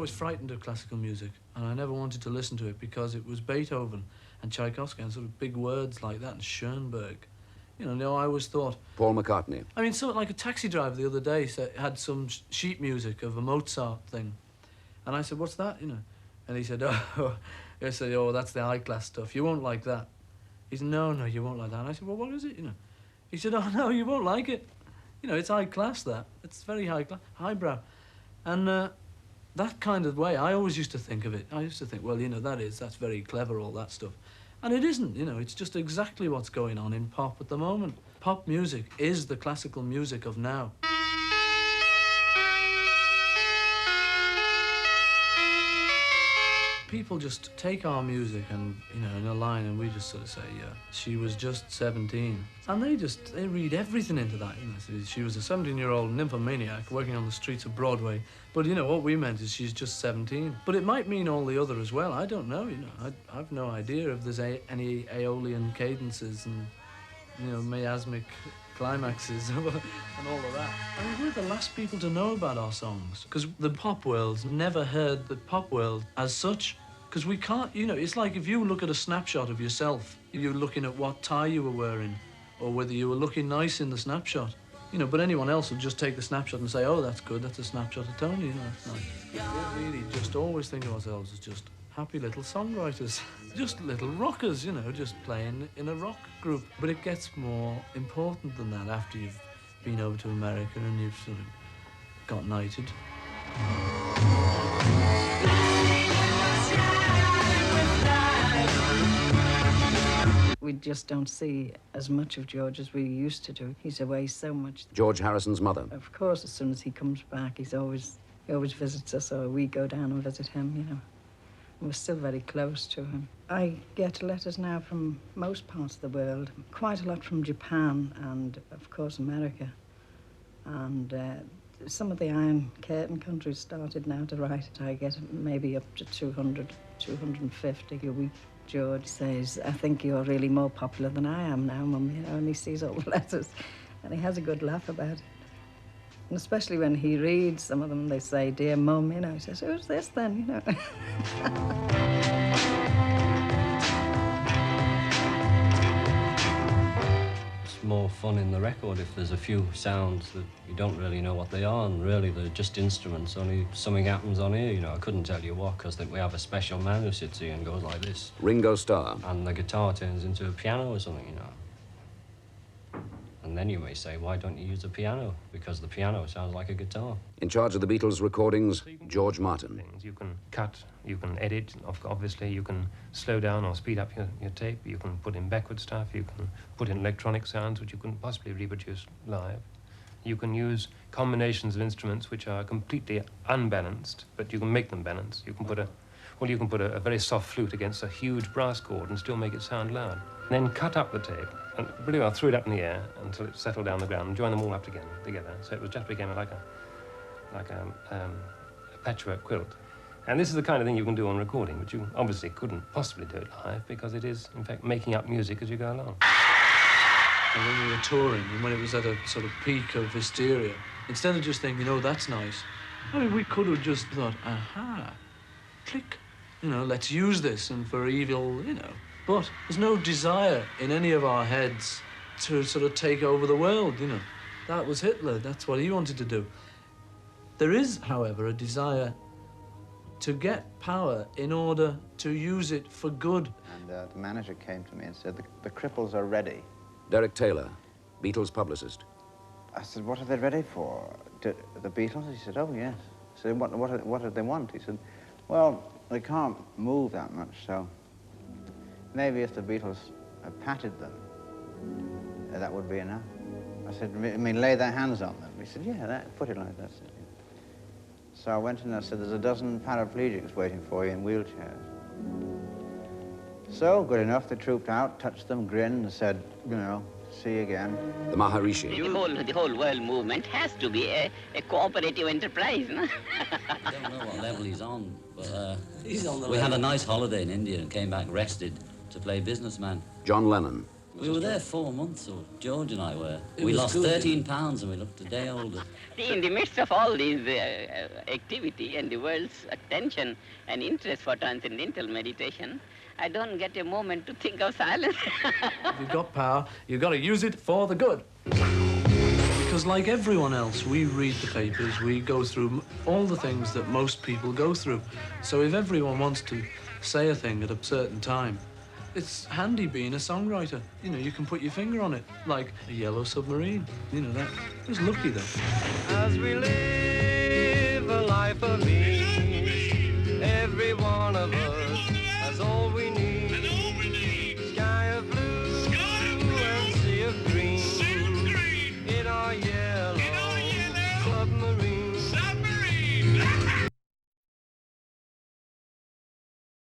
always frightened of classical music, and I never wanted to listen to it because it was Beethoven and Tchaikovsky and sort of big words like that, and Schoenberg. No, I always thought... Paul McCartney. I mean, something like a taxi driver the other day had some sheet music of a Mozart thing. And I said, what's that, And he said, oh, that's the high-class stuff. You won't like that. He said, no, you won't like that. And I said, well, what is it, He said, oh, no, you won't like it. It's high-class, that. It's very high-class, highbrow. And that kind of way, I always used to think of it. I used to think, well, that's very clever, all that stuff. And it isn't, it's just exactly what's going on in pop at the moment. Pop music is the classical music of now. People just take our music and, in a line, and we just sort of say, yeah, she was just 17. And they read everything into that, She was a 17-year-old nymphomaniac working on the streets of Broadway. But, what we meant is she's just 17. But it might mean all the other as well. I don't know, I've no idea if there's any Aeolian cadences and, miasmic climaxes and all of that. I mean, we're the last people to know about our songs, because the pop world's never heard the pop world as such. Because we can't, it's like if you look at a snapshot of yourself, you're looking at what tie you were wearing, or whether you were looking nice in the snapshot. But anyone else will just take the snapshot and say, oh, that's good, that's a snapshot of Tony, that's nice. We really just always think of ourselves as just happy little songwriters, just little rockers, just playing in a rock group. But it gets more important than that after you've been over to America and you've sort of got knighted. We just don't see as much of George as we used to do. He's away so much. George Harrison's mother. Of course, as soon as he comes back, he always visits us, or we go down and visit him, And we're still very close to him. I get letters now from most parts of the world, quite a lot from Japan and, of course, America. And some of the Iron Curtain countries started now to write. I get maybe up to 200, 250 a week. George says, I think you're really more popular than I am now, Mum, and he sees all the letters, and he has a good laugh about it. And especially when he reads some of them, they say, dear Mum, he says, who's this then, It's more fun in the record if there's a few sounds that you don't really know what they are, and really they're just instruments, only something happens on here, I couldn't tell you what, because we have a special man who sits here and goes like this. Ringo Starr. And the guitar turns into a piano or something, And then you may say, why don't you use a piano? Because the piano sounds like a guitar. In charge of the Beatles recordings, George Martin. You can cut, you can edit, obviously, you can slow down or speed up your tape, you can put in backward stuff, you can put in electronic sounds which you couldn't possibly reproduce live. You can use combinations of instruments which are completely unbalanced, but you can make them balanced. You can put a very soft flute against a huge brass chord and still make it sound loud. Then cut up the tape and really well threw it up in the air until it settled down the ground and join them all up together. So it just became like a patchwork quilt. And this is the kind of thing you can do on recording, which you obviously couldn't possibly do it live, because it is, in fact, making up music as you go along. And when we were touring, and when it was at a sort of peak of hysteria, instead of just thinking, oh, that's nice, we could have just thought, aha, click, let's use this, and for evil, But there's no desire in any of our heads to sort of take over the world, That was Hitler, that's what he wanted to do. There is, however, a desire to get power in order to use it for good. And the manager came to me and said, the cripples are ready. Derek Taylor, Beatles publicist. I said, what are they ready for? The Beatles? He said, oh, yes. I said, what do they want? He said, well, they can't move that much, so maybe if the Beatles patted them, that would be enough. I said, I mean, lay their hands on them. He said, yeah, put it like that. So I went in and I said, there's a dozen paraplegics waiting for you in wheelchairs. So, good enough, they trooped out, touched them, grinned, and said, see you again. The Maharishi. The whole world movement has to be a cooperative enterprise, no? I don't know what level he's on, but he's on the we had a nice holiday in India and came back rested to play businessman. John Lennon. We were there 4 months, or George and I were. It We was lost good. 13 pounds and we looked a day older. See, in the midst of all these activity and the world's attention and interest for transcendental meditation, I don't get a moment to think of silence. If you've got power, you've got to use it for the good. Because like everyone else, we read the papers, we go through all the things that most people go through. So if everyone wants to say a thing at a certain time, it's handy being a songwriter. You know, you can put your finger on it, like a yellow submarine. You know, that was lucky, though. As we live a life of ease.